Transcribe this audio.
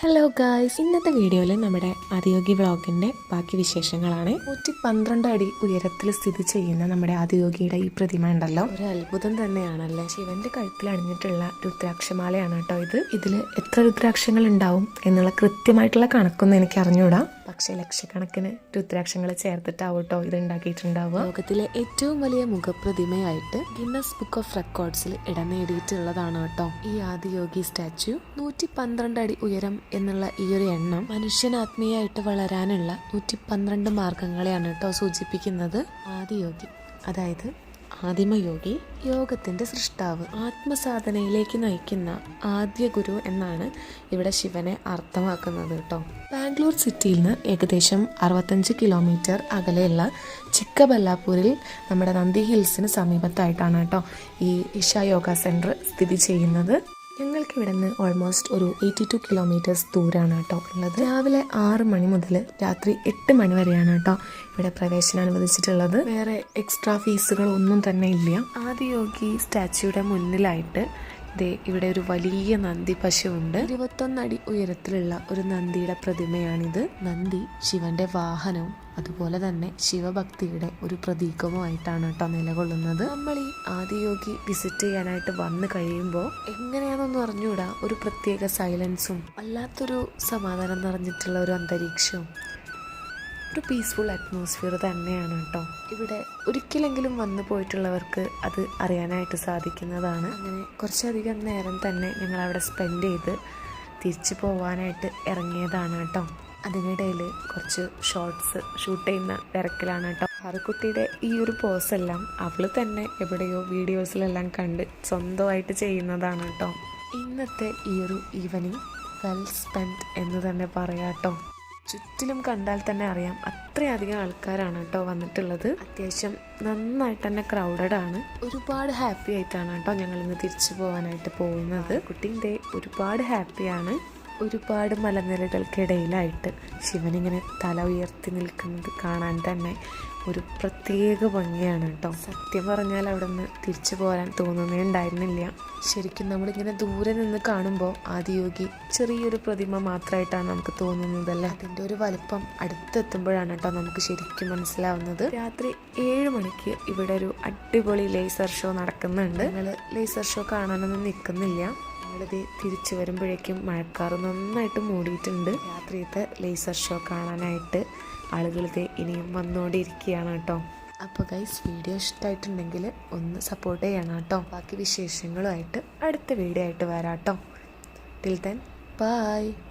Hello guys, ഇന്നത്തെ വീഡിയോയിൽ നമ്മുടെ ആദിയോഗി വ്ളോഗിൻ്റെ ബാക്കി വിശേഷങ്ങളാണ്. 112 അടി ഉയരത്തിൽ സ്ഥിതി ചെയ്യുന്ന നമ്മുടെ ആദിയോഗിയുടെ ഈ പ്രതിമ ഉണ്ടല്ലോ, ഒരു അത്ഭുതം തന്നെയാണല്ലേ. ശിവന്റെ കഴുത്തിൽ അണിഞ്ഞിട്ടുള്ള രുദ്രാക്ഷമാലയാണ് കേട്ടോ ഇത്. ഇതിൽ എത്ര രുദ്രാക്ഷങ്ങൾ ഉണ്ടാവും എന്നുള്ള കൃത്യമായിട്ടുള്ള കണക്കൊന്നും എനിക്ക് അറിഞ്ഞൂടാ, പക്ഷെ ലക്ഷക്കണക്കിന് രുദ്രാക്ഷങ്ങൾ ചേർത്തിട്ടാവും കേട്ടോ ഇത് ഉണ്ടാക്കിയിട്ടുണ്ടാവുക. ലോകത്തിലെ ഏറ്റവും വലിയ മുഖപ്രതിമയായിട്ട് ഗിന്നസ് ബുക്ക് ഓഫ് റെക്കോർഡ്സിൽ ഇടം നേടിയിട്ടുള്ളതാണ് കേട്ടോ ഈ ആദിയോഗി സ്റ്റാച്യു. 112 അടി ഉയരം എന്നുള്ള ഈ ഒരു എണ്ണം മനുഷ്യനാത്മീയമായിട്ട് വളരാനുള്ള 112 മാർഗങ്ങളെയാണ് കേട്ടോ സൂചിപ്പിക്കുന്നത്. ആദിയോഗി അതായത് ആദിമയോഗി, യോഗത്തിന്റെ സൃഷ്ടാവ്, ആത്മസാധനയിലേക്ക് നയിക്കുന്ന ആദ്യ ഗുരു എന്നാണ് ഇവിടെ ശിവനെ അർത്ഥമാക്കുന്നത് കേട്ടോ. ബാംഗ്ലൂർ സിറ്റിയിൽ നിന്ന് ഏകദേശം 65 കിലോമീറ്റർ അകലെയുള്ള ചിക്കബല്ലാപൂരിൽ നമ്മുടെ നന്ദി ഹിൽസിന് സമീപത്തായിട്ടാണ് കേട്ടോ ഈ ഇഷ യോഗ സെന്റർ സ്ഥിതി ചെയ്യുന്നത്. ഞങ്ങൾക്ക് ഇവിടെ നിന്ന് ഓൾമോസ്റ്റ് ഒരു 82 കിലോമീറ്റേഴ്സ് ദൂരമാണ് കേട്ടോ ഉള്ളത്. രാവിലെ 6 മണി മുതൽ രാത്രി 8 മണി വരെയാണ് കേട്ടോ ഇവിടെ പ്രവേശനം അനുവദിച്ചിട്ടുള്ളത്. വേറെ എക്സ്ട്രാ ഫീസുകളൊന്നും തന്നെ ഇല്ല. ആദിയോഗി സ്റ്റാച്യൂയുടെ മുന്നിലായിട്ട് ഇവിടെ ഒരു വലിയ നന്ദി പശുവുണ്ട്. 21 അടി ഉയരത്തിലുള്ള ഒരു നന്ദിയുടെ പ്രതിമയാണിത്. നന്ദി ശിവന്റെ വാഹനവും അതുപോലെ തന്നെ ശിവഭക്തിയുടെ ഒരു പ്രതീകവുമായിട്ടാണ് കേട്ടോ നിലകൊള്ളുന്നത്. നമ്മൾ ഈ ആദിയോഗി വിസിറ്റ് ചെയ്യാനായിട്ട് വന്നു കഴിയുമ്പോൾ എങ്ങനെയാണെന്നൊന്നും അറിഞ്ഞൂടാ, ഒരു പ്രത്യേക സൈലൻസും വല്ലാത്തൊരു സമാധാനം നിറഞ്ഞിട്ടുള്ള ഒരു അന്തരീക്ഷവും ഒരു പീസ്ഫുൾ അറ്റ്മോസ്ഫിയർ തന്നെയാണ് കേട്ടോ. ഇവിടെ ഒരിക്കലെങ്കിലും വന്നു പോയിട്ടുള്ളവർക്ക് അത് അറിയാനായിട്ട് സാധിക്കുന്നതാണ്. അങ്ങനെ കുറച്ചധികം നേരം തന്നെ ഞങ്ങൾ അവിടെ സ്പെൻഡ് ചെയ്ത് തിരിച്ചു പോവാനായിട്ട് ഇറങ്ങിയതാണ് കേട്ടോ. അതിനിടയിൽ കുറച്ച് ഷോർട്സ് ഷൂട്ട് ചെയ്യുന്ന തിരക്കിലാണ് കേട്ടോ. ആറുകുട്ടിയുടെ ഈ ഒരു പോസെല്ലാം അവൾ തന്നെ എവിടെയോ വീഡിയോസിലെല്ലാം കണ്ട് സ്വന്തമായിട്ട് ചെയ്യുന്നതാണ് കേട്ടോ. ഇന്നത്തെ ഈ ഒരു ഈവനിങ് വെൽ സ്പെൻഡ് എന്ന് തന്നെ പറയാം കേട്ടോ. ചുറ്റിലും കണ്ടാൽ തന്നെ അറിയാം അത്രയധികം ആൾക്കാരാണ് കേട്ടോ വന്നിട്ടുള്ളത്. അത്യാവശ്യം നന്നായിട്ട് തന്നെ ക്രൗഡഡ് ആണ്. ഒരുപാട് ഹാപ്പി ആയിട്ടാണ് കേട്ടോ ഞങ്ങൾ ഇന്ന് തിരിച്ചു പോകാനായിട്ട് പോകുന്നത്. കുട്ടീൻ്റെ ഒരുപാട് ഹാപ്പിയാണ്. ഒരുപാട് മലനിരകൾക്കിടയിലായിട്ട് ശിവനിങ്ങനെ തല ഉയർത്തി നിൽക്കുന്നത് കാണാൻ തന്നെ ഒരു പ്രത്യേക ഭംഗിയാണ് കേട്ടോ. സത്യം പറഞ്ഞാൽ അവിടെ നിന്ന് തിരിച്ചു പോരാൻ തോന്നുന്നേ ഉണ്ടായിരുന്നില്ല. ശരിക്കും നമ്മളിങ്ങനെ ദൂരെ നിന്ന് കാണുമ്പോൾ ആദിയോഗി ചെറിയൊരു പ്രതിമ മാത്രമായിട്ടാണ് നമുക്ക് തോന്നുന്നതല്ല. അതിൻ്റെ ഒരു വലിപ്പം അടുത്തെത്തുമ്പോഴാണ് കേട്ടോ നമുക്ക് ശരിക്കും മനസ്സിലാവുന്നത്. രാത്രി 7 മണിക്ക് ഇവിടെ ഒരു അടിപൊളി ലേസർ ഷോ നടക്കുന്നുണ്ട്. ഞങ്ങൾ ലേസർ ഷോ കാണാനൊന്നും നിൽക്കുന്നില്ല. ഞങ്ങളിത് തിരിച്ചു വരുമ്പോഴേക്കും മഴക്കാറ് നന്നായിട്ട് മൂടിയിട്ടുണ്ട്. രാത്രിയത്തെ ലേസർ ഷോ കാണാനായിട്ട് ആളുകളിത് ഇനിയും വന്നുകൊണ്ടിരിക്കുകയാണ് കേട്ടോ. അപ്പോൾ ഗൈസ്, വീഡിയോ ഇഷ്ടമായിട്ടുണ്ടെങ്കിൽ ഒന്ന് സപ്പോർട്ട് ചെയ്യണം കേട്ടോ. ബാക്കി വിശേഷങ്ങളുമായിട്ട് അടുത്ത വീഡിയോ ആയിട്ട് വരാം കേട്ടോ. Till then bye.